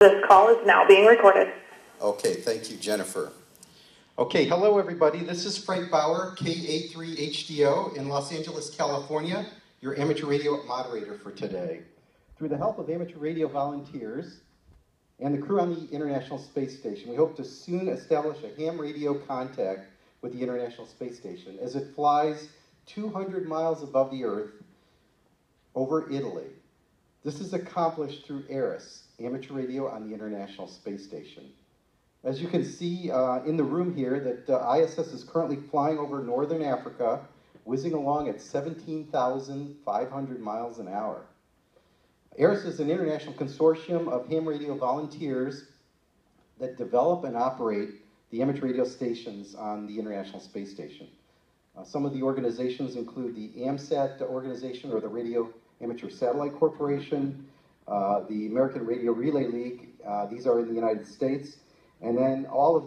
This call is now being recorded. Okay, thank you, Jennifer. Okay, hello everybody. This is Frank Bauer, K83HDO in Los Angeles, California, your amateur radio moderator for today. Through the help of amateur radio volunteers and the crew on the International Space Station, we hope to soon establish a ham radio contact with the International Space Station as it flies 200 miles above the Earth over Italy. This is accomplished through ARIS, amateur radio on the International Space Station. As you can see in the room here, that ISS is currently flying over Northern Africa, whizzing along at 17,500 miles an hour. ARIS is an international consortium of ham radio volunteers that develop and operate the amateur radio stations on the International Space Station. Some of the organizations include the AMSAT organization, or the Radio Amateur Satellite Corporation, the American Radio Relay League, these are in the United States, and then all of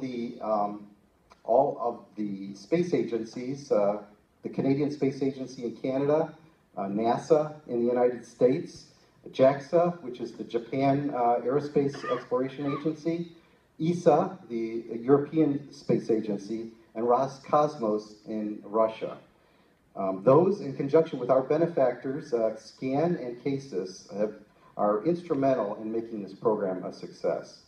the space agencies, the Canadian Space Agency in Canada, NASA in the United States, JAXA, which is the Japan Aerospace Exploration Agency, ESA, the European Space Agency, and Roscosmos in Russia. Those, in conjunction with our benefactors, SCAN and CSSSS, are instrumental in making this program a success.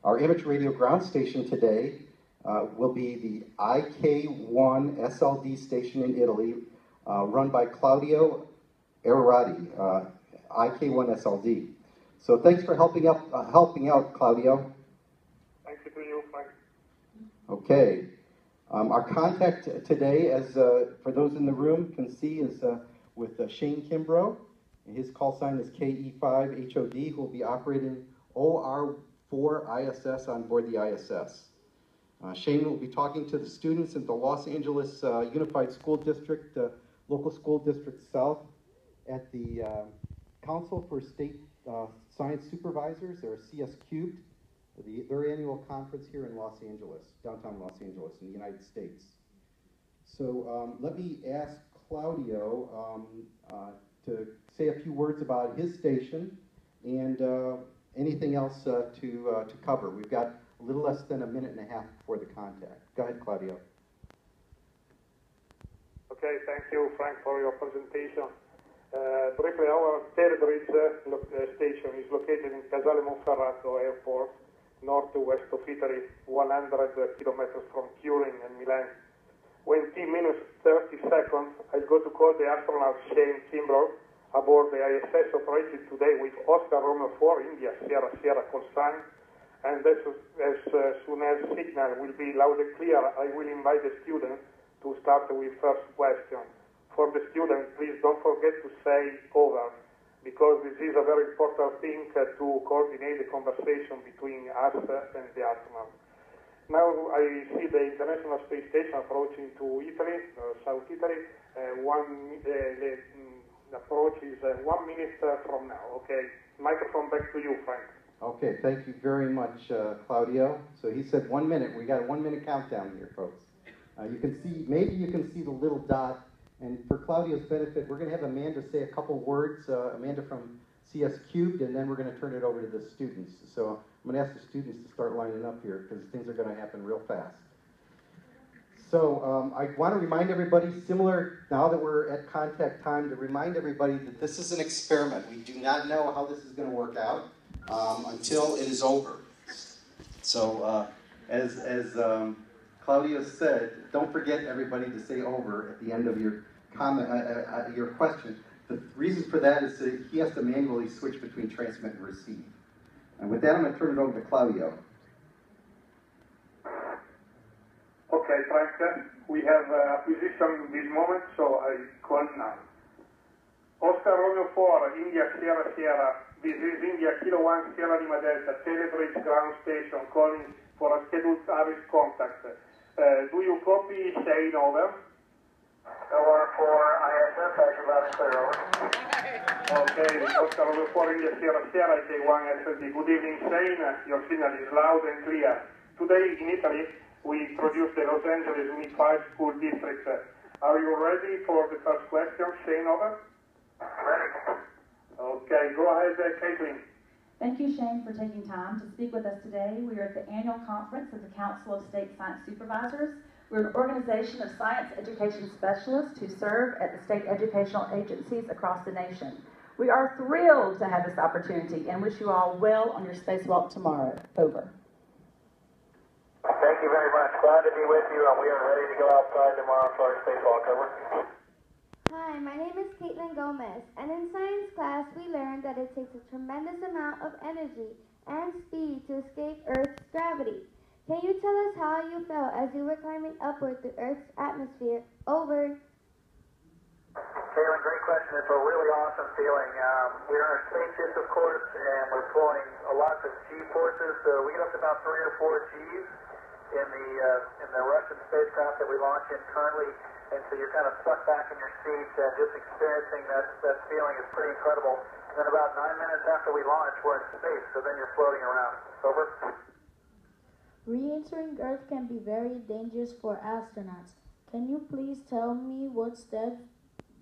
Our amateur radio ground station today will be the IK1 SLD station in Italy, run by Claudio Ararati, IK1 SLD. So thanks for helping out, Claudio. Thank you to you, Frank. Okay. Our contact today, as for those in the room can see, is with Shane Kimbrough. His call sign is KE5HOD, who will be operating OR4 ISS on board the ISS. Shane will be talking to the students at the Los Angeles Unified School District, Local School District South, at the Council for State Science Supervisors, or CS Cubed, their annual conference here in Los Angeles, downtown Los Angeles in the United States. So let me ask Claudio to say a few words about his station and anything else to cover. We've got a little less than a minute and a half before the contact. Go ahead, Claudio. Okay, thank you, Frank, for your presentation. Briefly, our Terebridge station is located in Casale Monferrato Airport, northwest of Italy, 100 kilometers from Turin and Milan. When T-minus 30 seconds, I go to call the astronaut Shane Kimbrough aboard the ISS operated today with Oscar Romeo 4 India Sierra Sierra call sign. And as soon as signal will be loud and clear, I will invite the student to start with first question. For the student, please don't forget to say over, because this is a very important thing to coordinate the conversation between us and the astronaut. Now I see the International Space Station approaching to Italy, South Italy. The approach is 1 minute from now. Okay, microphone back to you, Frank. Okay, thank you very much, Claudio. So he said 1 minute. We got a 1 minute countdown here, folks. You can see, maybe you can see the little dot. And for Claudio's benefit, we're going to have Amanda say a couple words, Amanda from CS Cubed, and then we're going to turn it over to the students. So I'm going to ask the students to start lining up here, because things are going to happen real fast. So I want to remind everybody, similar, now that we're at contact time, to remind everybody that this is an experiment. We do not know how this is going to work out until it is over. So as Claudio said, don't forget, everybody, to say over at the end of your comment, your question. The reason for that is that he has to manually switch between transmit and receive. And with that, I'm going to turn it over to Claudio. Okay, Frank, we have acquisition this moment, so I call now. Oscar Romeo 4, India Sierra Sierra. This is India Kilo 1 Sierra Lima Delta, Terebridge ground station, calling for a scheduled ARIS contact. Do you copy? Shane, over. Over for ISS, actually loud and clear, over. Okay, Oscar Romeo 4, India Sierra Sierra, K1 SLD. Good evening, Shane. Your signal is loud and clear. Today in Italy, we produced the Los Angeles Unified School District. Are you ready for the first question? Shane, over. Ready. Okay, go ahead, Caitlin. Thank you, Shane, for taking time to speak with us today. We are at the annual conference of the Council of State Science Supervisors. We're an organization of science education specialists who serve at the state educational agencies across the nation. We are thrilled to have this opportunity and wish you all well on your spacewalk tomorrow. Over. Thank you very much. Glad to be with you, and we are ready to go outside tomorrow for our spacewalk. Over. Hi, my name is Caitlin Gomez, and in science class we learned that it takes a tremendous amount of energy and speed to escape Earth's gravity. Can you tell us how you felt as you were climbing upward through Earth's atmosphere? Over. Caitlin, great question. It's a really awesome feeling. We're in our spaceships, of course, and we're pulling a lot of G forces, so we get up to about 3 or 4 Gs in the Russian spacecraft that we launch in currently. And so you're kind of stuck back in your seat and just experiencing that feeling is pretty incredible. And then about 9 minutes after we launch, we're in space, so then you're floating around. Over. Re-entering Earth can be very dangerous for astronauts. Can you please tell me what steps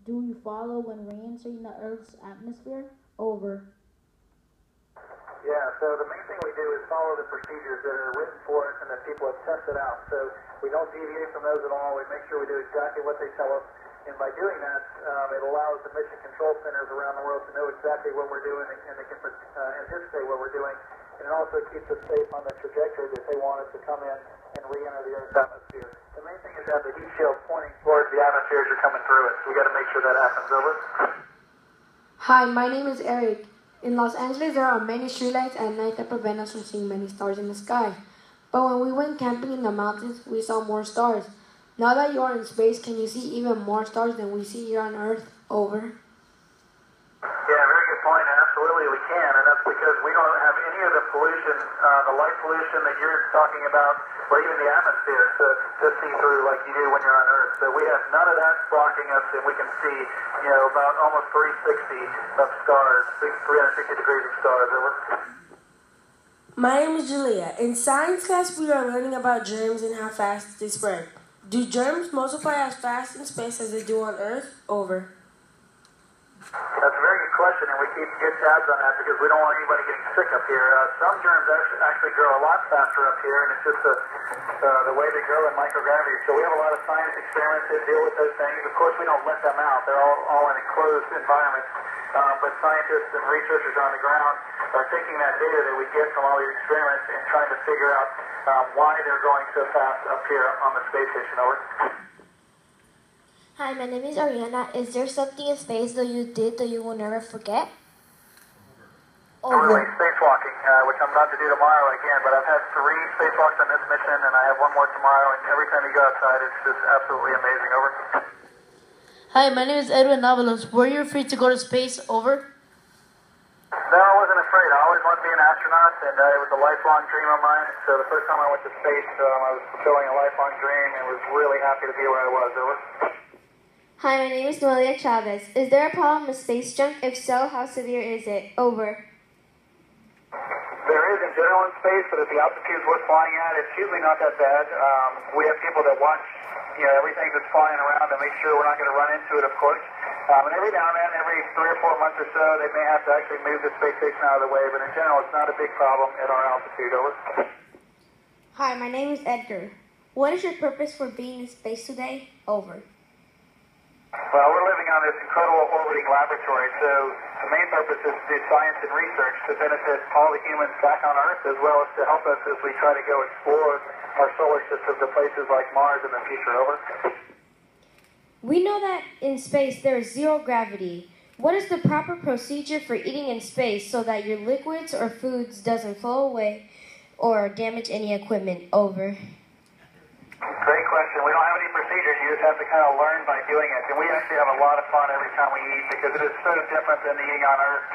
do you follow when re-entering the Earth's atmosphere? Over. Yeah, so the main thing we do is follow the procedures that are written for us and that people have tested out. So we don't deviate from those at all. We make sure we do exactly what they tell us. And by doing that, it allows the mission control centers around the world to know exactly what we're doing and they can anticipate what we're doing. And it also keeps us safe on the trajectory that they want us to come in and re-enter the Earth's atmosphere. The main thing is to have the heat shield pointing towards the atmosphere as you're coming through it. So we got to make sure that happens. Over. Hi, my name is Eric. In Los Angeles, there are many streetlights at night that prevent us from seeing many stars in the sky. But when we went camping in the mountains, we saw more stars. Now that you are in space, can you see even more stars than we see here on Earth? Over. Yeah, very good point. Absolutely, we can, and that's because we don't have any of the pollution, the light pollution that you're talking about, or even the atmosphere to see through like you do when you're on Earth. So we have none of that blocking us, and we can see, about almost 360 of stars, 360 degrees of stars. Over. My name is Julia. In science class, we are learning about germs and how fast they spread. Do germs multiply as fast in space as they do on Earth? Over. That's a very good question, and we keep good tabs on that because we don't want anybody getting sick up here. Some germs actually grow a lot faster up here, and it's just the way they grow in microgravity. So we have a lot of science experiments that deal with those things. Of course, we don't let them out. They're all in enclosed environments. But scientists and researchers on the ground are taking that data that we get from all these experiments and trying to figure out why they're growing so fast up here on the space station. Over. Hi, my name is Ariana. Is there something in space that you did that you will never forget? Totally spacewalking, which I'm about to do tomorrow again, but I've had 3 spacewalks on this mission, and I have one more tomorrow, and every time you go outside, it's just absolutely amazing. Over. Hi, my name is Edwin Avalos. Were you afraid to go to space? Over. No, I wasn't afraid. I always wanted to be an astronaut, and it was a lifelong dream of mine. So the first time I went to space, I was fulfilling a lifelong dream and was really happy to be where I was. Over. Hi, my name is Noelia Chavez. Is there a problem with space junk? If so, how severe is it? Over. There is in general in space, but at the altitudes we're flying at, it's usually not that bad. We have people that watch, everything that's flying around to make sure we're not going to run into it, of course. And every now and then, every 3 or 4 months or so, they may have to actually move the space station out of the way, but in general, it's not a big problem at our altitude. Over. Hi, my name is Edgar. What is your purpose for being in space today? Over. Well, we're living on this incredible orbiting laboratory, so the main purpose is to do science and research to benefit all the humans back on Earth, as well as to help us as we try to go explore our solar system to places like Mars in the future. Over. We know that in space there is zero gravity. What is the proper procedure for eating in space so that your liquids or foods doesn't flow away or damage any equipment? Over. Great question. We don't have any procedures. You just have to kind of learn by doing it. And we actually have a lot of fun every time we eat because it is so different than eating on Earth.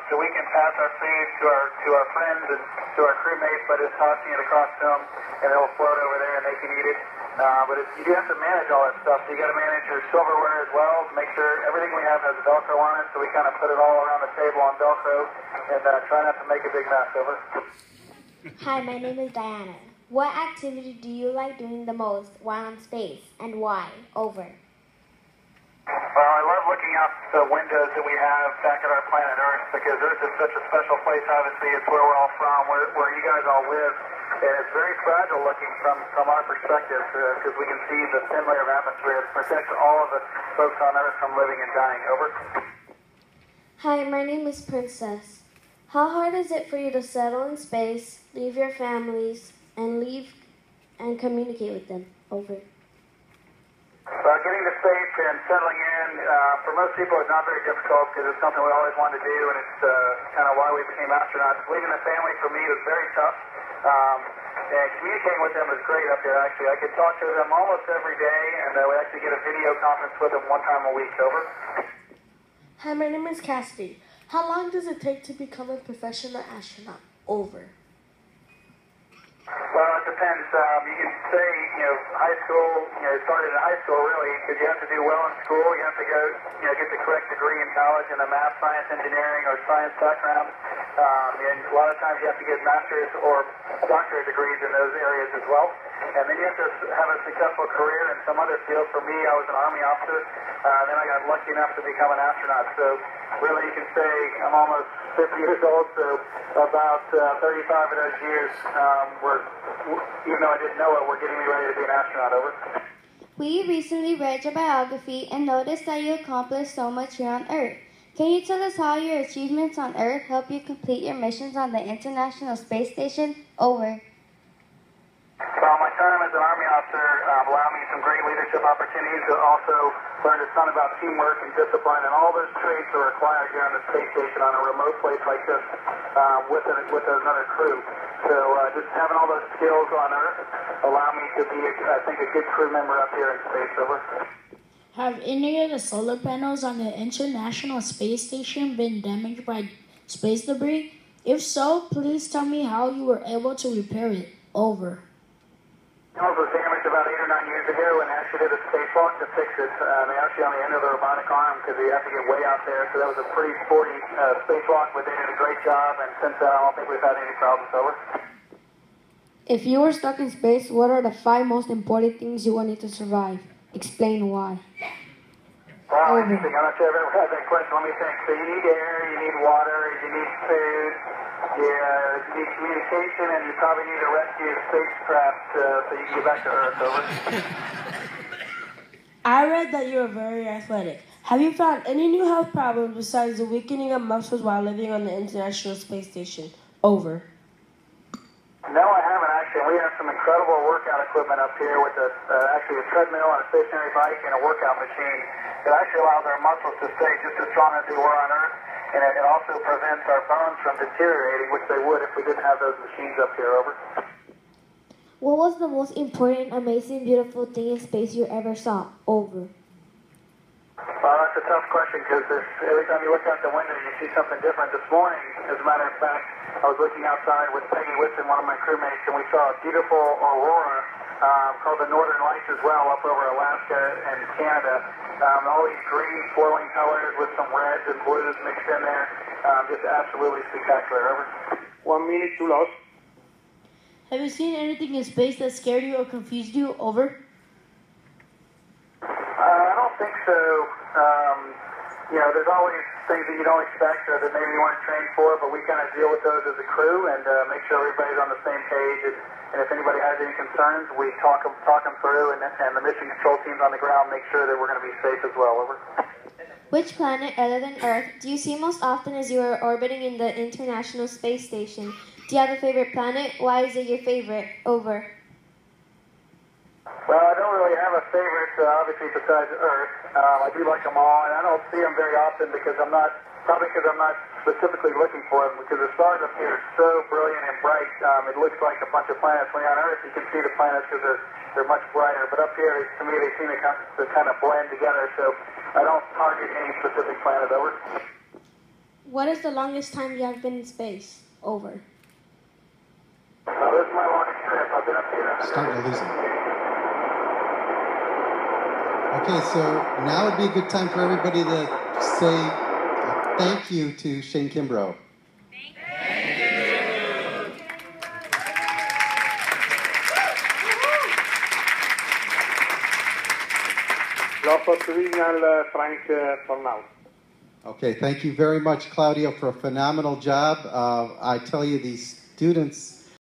So we can pass our food to our friends and to our crewmates by just tossing it across to them, and it'll float over there and they can eat it. But you do have to manage all that stuff. So you got to manage your silverware as well. Make sure everything we have has Velcro on it. So we kind of put it all around the table on Velcro and try not to make a big mess. Over. Hi, my name is Diana. What activity do you like doing the most while in space, and why? Over. Well, I love looking out the windows that we have back at our planet Earth, because Earth is such a special place. Obviously, it's where we're all from, where you guys all live. And it's very fragile looking from our perspective, because we can see the thin layer of atmosphere that protects all of the folks on Earth from living and dying. Over. Hi, my name is Princess. How hard is it for you to settle in space, leave your families, and communicate with them? Over. Getting to space and settling in, for most people, it's not very difficult because it's something we always wanted to do, and it's kind of why we became astronauts. Leaving the family for me was very tough, and communicating with them was great up here, actually. I could talk to them almost every day, and we actually get a video conference with them one time a week. Over. Hi, my name is Cassidy. How long does it take to become a professional astronaut? Over. Well, it depends. You can say, high school, it started in high school, really, because you have to do well in school. You have to go, get the correct degree in college in a math, science, engineering, or science background. And a lot of times you have to get master's or doctorate degrees in those areas as well. And then you have to have a successful career in some other field. For me, I was an Army officer. Then I got lucky enough to become an astronaut. So really you can say I'm almost 50 years old, so about 35 of those years, even though I didn't know it, we're getting me ready to be an astronaut. Over. We recently read your biography and noticed that you accomplished so much here on Earth. Can you tell us how your achievements on Earth help you complete your missions on the International Space Station? Over. Well, my time as an Army officer allowed me some great leadership opportunities. I also learned a ton about teamwork and discipline, and all those traits are required here on the space station on a remote place like this with another crew. So just having all those skills on Earth allow me to be, I think, a good crew member up here in space. Over. Have any of the solar panels on the International Space Station been damaged by space debris? If so, please tell me how you were able to repair it. Over. Panels was damaged about 8 or 9 years ago, and actually did a spacewalk to fix it. They actually on the end of the robotic arm because you have to get way out there. So that was a pretty sporty spacewalk, but they did a great job. And since then, I don't think we've had any problems. Over. If you were stuck in space, what are the 5 most important things you wanted to survive? Explain why. Wow, interesting. I'm not sure I've ever had that question. Let me think. So you need air, you need water, you need food, you need communication, and you probably need a rescue spacecraft so you can get back to Earth. Over. I read that you are very athletic. Have you found any new health problems besides the weakening of muscles while living on the International Space Station? Over. No, I haven't actually. We have some incredible workout equipment up here with actually a treadmill and a stationary bike and a workout machine that actually allows our muscles to stay just as strong as they were on Earth, and it also prevents our bones from deteriorating, which they would if we didn't have those machines up here. Over. What was the most important, amazing, beautiful thing in space you ever saw? Over. Well, that's a tough question because every time you look out the window, you see something different. This morning, as a matter of fact, I was looking outside with Peggy Whitson, one of my crewmates, and we saw a beautiful aurora called the Northern Lights as well up over Alaska and Canada. All these green flowing colors with some reds and blues mixed in there. Just absolutely spectacular. Over. 1 minute to lost. Have you seen anything in space that scared you or confused you? Over. I don't think so. There's always things that you don't expect or that maybe you weren't trained for, but we kind of deal with those as a crew and make sure everybody's on the same page. And if anybody has any concerns, we talk them through, and the mission control teams on the ground make sure that we're going to be safe as well. Over. Which planet other than Earth do you see most often as you are orbiting in the International Space Station? Do you have a favorite planet? Why is it your favorite? Over. Well, I don't really have a favorite, obviously, besides Earth. I do like them all, and I don't see them very often because I'm not specifically looking for them, because the stars up here are so brilliant and bright. It looks like a bunch of planets. When you're on Earth, you can see the planets because they're much brighter. But up here, to me, they seem to kind of blend together, so I don't target any specific planet. Over. What is the longest time you have been in space? Over. This is my longest trip. I've been up here. Starting to lose it. Okay, so now would be a good time for everybody to say thank you to Shane Kimbrough. Thank you. Do Signal, Frank, for now. Okay, thank you very much, Claudio, for a phenomenal job. I tell you, these students